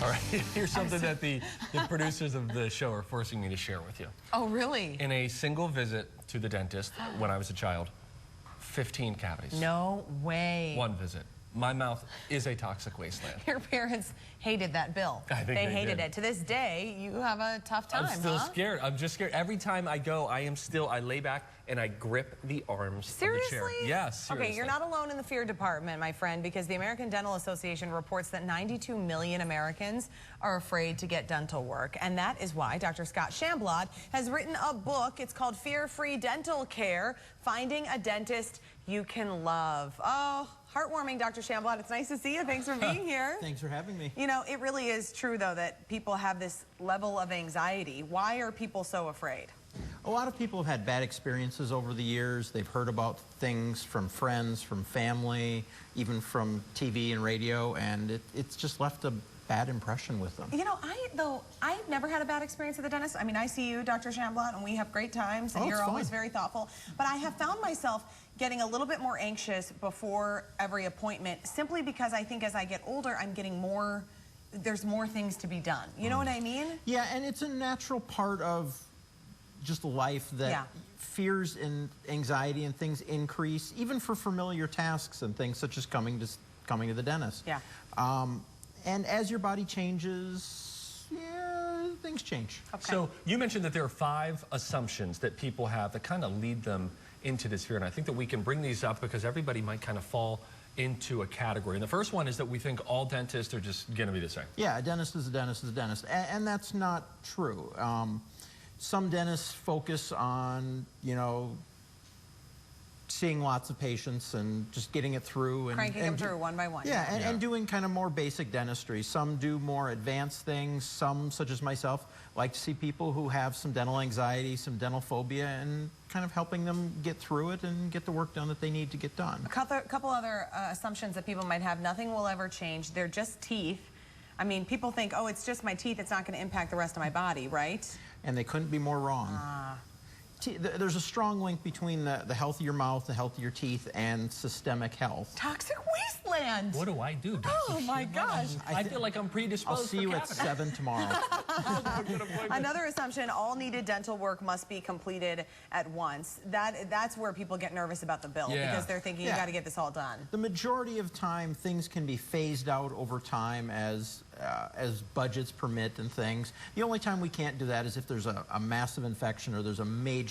All right, here's something that the producers of the show are forcing me to share with you. Oh, really? In a single visit to the dentist when I was a child, 15 cavities. No way. One visit. My mouth is a toxic wasteland. Your parents hated that bill. I think they hated did. it. To this day, you have a tough time, I'm still scared. I'm just scared. Every time I go, I lay back and I grip the arms of the chair. Seriously? Yes, seriously. Okay, you're not alone in the fear department, my friend, because the American Dental Association reports that 92 million Americans are afraid to get dental work. And that is why Dr. Scott Shamblott has written a book. It's called Fear-Free Dental Care, Finding a Dentist You Can Love. Oh, heartwarming, Dr. Shamblott. It's nice to see you. Thanks for being here. Thanks for having me. You know, it really is true, though, that people have this level of anxiety. Why are people so afraid? A lot of people have had bad experiences over the years. They've heard about things from friends, from family, even from TV and radio, and it's just left a bad impression with them. You know, I've never had a bad experience at the dentist. I mean, I see you, Dr. Shamblott, and we have great times, and you're always very thoughtful. But I have found myself getting a little bit more anxious before every appointment, simply because I think as I get older, I'm getting more, there's more things to be done. You know what I mean? Yeah, and it's a natural part of just life that fears and anxiety and things increase, even for familiar tasks and things such as coming to the dentist. Yeah. And as your body changes, things change. Okay. So you mentioned that there are 5 assumptions that people have that kind of lead them into this fear, and I think that we can bring these up because everybody might kind of fall into a category. And the first one is that we think all dentists are just going to be the same. Yeah, a dentist is a dentist is a dentist, and that's not true. Some dentists focus on, you know, seeing lots of patients and just getting it through. And cranking them through one by one. Yeah, and doing kind of more basic dentistry. Some do more advanced things. Some, such as myself, like to see people who have some dental anxiety, some dental phobia, and kind of helping them get through it and get the work done that they need to get done. A couple other assumptions that people might have. Nothing will ever change. They're just teeth. I mean, people think, oh, it's just my teeth. It's not going to impact the rest of my body, right? And they couldn't be more wrong. There's a strong link between the health of your mouth, the health of your teeth, and systemic health. Toxic wasteland. What do I do, Dr. Oh, my gosh. I feel like I'm predisposed. I'll see you at 7 tomorrow. Another assumption, all needed dental work must be completed at once. That's where people get nervous about the bill because they're thinking you got to get this all done. The majority of time, things can be phased out over time as budgets permit and things. The only time we can't do that is if there's a massive infection or there's a major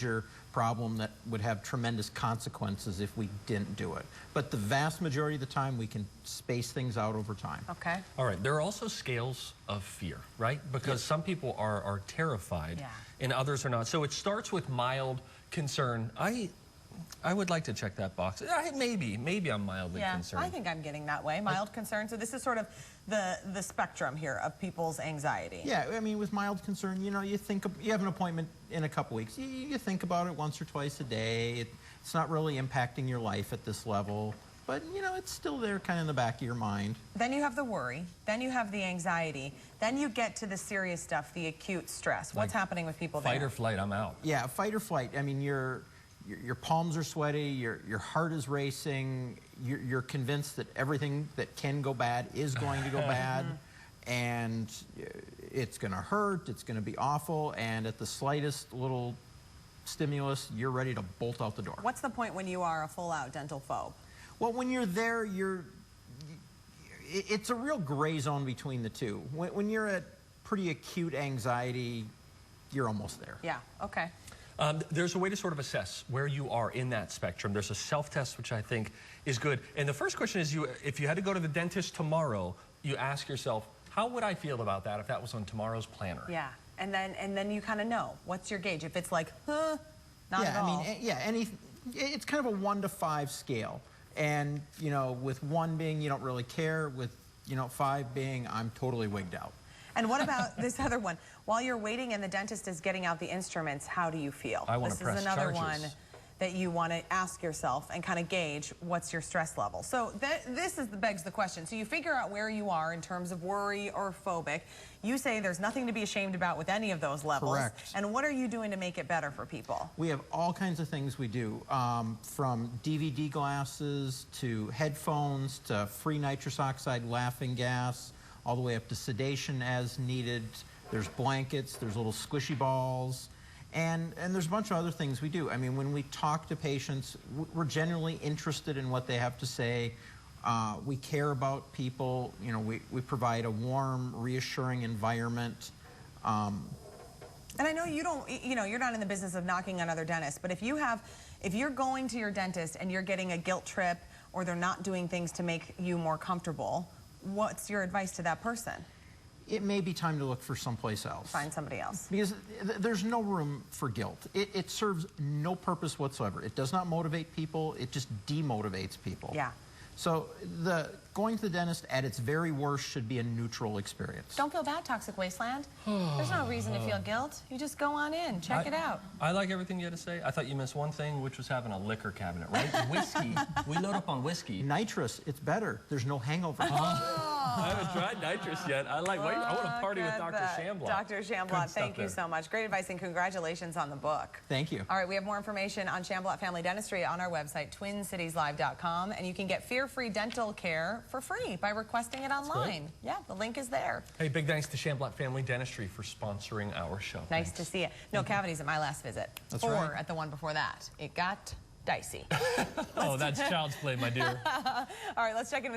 problem that would have tremendous consequences if we didn't do it. But the vast majority of the time, we can space things out over time. Okay. All right. There are also scales of fear, right? Because some people are terrified and others are not. So it starts with mild concern. I would like to check that box. Maybe I'm mildly concerned. I think I'm getting that way, mild concern. So this is sort of the spectrum here of people's anxiety. Yeah, I mean, with mild concern, you know, you have an appointment in a couple weeks. You think about it once or twice a day. It's not really impacting your life at this level, but you know, it's still there kind of in the back of your mind. Then you have the worry, then you have the anxiety, then you get to the serious stuff, the acute stress. What's happening with people there? Fight or flight, I'm out. Yeah, fight or flight. I mean, your palms are sweaty, your heart is racing, you're convinced that everything that can go bad is going to go bad, and it's going to hurt, it's going to be awful, and at the slightest little stimulus, you're ready to bolt out the door. What's the point when you are a full-out dental phobe? Well, when you're there, it's a real gray zone between the two. When you're at pretty acute anxiety, you're almost there. Yeah, okay. There's a way to sort of assess where you are in that spectrum. There's a self-test, which I think is good. And the first question is, if you had to go to the dentist tomorrow, you ask yourself, how would I feel about that if that was on tomorrow's planner? Yeah, and then you kind of know. What's your gauge? If it's like, not at all. I mean, it's kind of a 1 to 5 scale. And, you know, with 1 being you don't really care, with, you know, 5 being I'm totally wigged out. And what about this other one? While you're waiting and the dentist is getting out the instruments, how do you feel? I want to press This is another charges. one that you want to ask yourself and kind of gauge what's your stress level. So this begs the question. So you figure out where you are in terms of worry or phobic. You say there's nothing to be ashamed about with any of those levels. Correct. And what are you doing to make it better for people? We have all kinds of things we do, from DVD glasses to headphones to free nitrous oxide laughing gas, all the way up to sedation as needed. There's blankets, there's little squishy balls, and there's a bunch of other things we do. I mean, when we talk to patients, we're genuinely interested in what they have to say. We care about people. You know, we provide a warm, reassuring environment. And I know you don't, you know, you're not in the business of knocking on other dentists, but if you're going to your dentist and you're getting a guilt trip or they're not doing things to make you more comfortable, what's your advice to that person? It may be time to look for someplace else. Find somebody else. Because there's no room for guilt. It serves no purpose whatsoever. It does not motivate people. It just demotivates people. Yeah. So going to the dentist at its very worst should be a neutral experience. Don't feel bad, Toxic Wasteland. There's no reason to feel guilt. You just go on in, check it out. I like everything you had to say. I thought you missed one thing, which was having a liquor cabinet, right? Whiskey. We load up on whiskey. Nitrous, it's better. There's no hangover. I haven't tried nitrous yet. I want to party with Dr. Shamblott. Dr. Shamblott, thank you so much. Great advice and congratulations on the book. Thank you. All right, we have more information on Shamblott Family Dentistry on our website, twincitieslive.com, and you can get fear-free dental care for free by requesting it online. Yeah, the link is there. Hey, big thanks to Shamblott Family Dentistry for sponsoring our show. Nice to see you. No cavities at my last visit. That's or right. at the one before that. It got dicey. Oh, that's child's play, my dear. All right, let's check in with